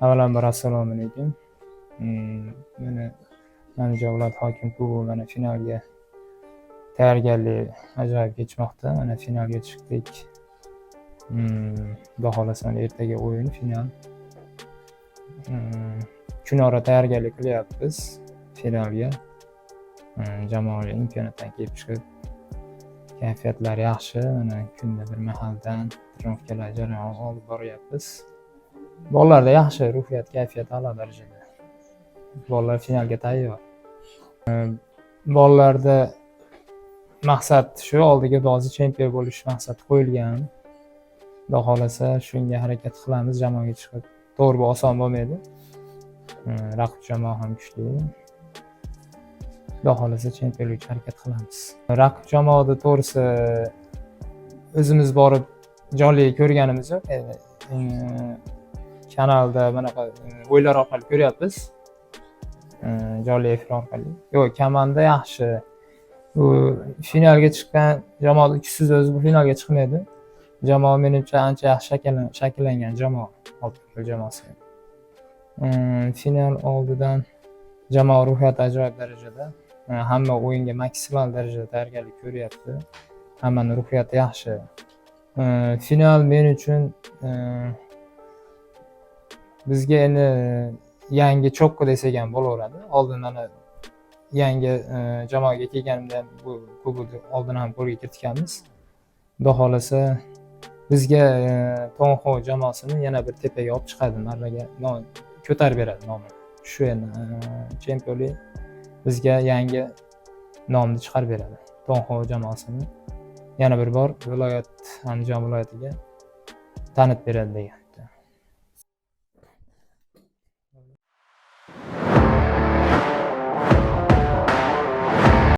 Avvalambor assalomu alaykum. Mana Andijon viloyat hokim klubi mana finalga tayyorgarlik ajoyib kechmoqda. Mana finalga chiqdik. Xudo xolasa ertaga o'yin final. Kunora tayyorgarlik qilyapmiz finalga. Jamoalar imkoniyatdan kelib chiqib, kayfiyatlar yaxshi. Mana kunda bir mahaldan trenirovkalar jarayoni olib boryapmiz. Bolalarda yaxshi ruhiyat, kayfiyat a'lo darajada. Bolalar finalga tayyor. Bolalarda maqsad shu, oldiga hozir chempion bo'lish maqsad qo'yilgan. Xudo xolasa shunga harakat qilamiz. Jamoaga chiqib to'g'ri, bu oson bo'lmaydi. Raqib jamoa ham kuchli. Xudo xolasa chempionlik uchun harakat qilamiz. Raqib jamoada to'g'risi o'zimiz borib jonli ko'rganimiz yo'q. Kanalda bunaqa o'yinlar orqali ko'ryapmiz. Jonli efir orqali. Yo'q, komanda yaxshi. Bu finalga chiqqan jamoa ikkisiz o'zi bu finalga chiqmaydi. Jamoa menimcha ancha yaxshi shakllangan jamoa, Oltinko'l jamoasi. Final oldidan jamoa ruhiyati ajoyib darajada. Hamma o'yinga maksimal darajada tayyorgarlik ko'ryapti. Hammaning ruhiyati yaxshi. Final men uchun bizga endi yangi cho'qqi desak ham bo'laveradi. Oldin mana yangi jamoaga kelganimda bu klubni oldin ham qo'lga kiritganmiz. Xudo xolasa bizga To'nxo jamoasini yana bir tepaga olib chiqadi, marraga ko'tarib beradi nomini. Shu endi chempionlik bizga yangi nomni chiqarib beradi. To'nxo jamoasini yana bir bor viloyat, Andijon viloyatiga tanitib beradi degan.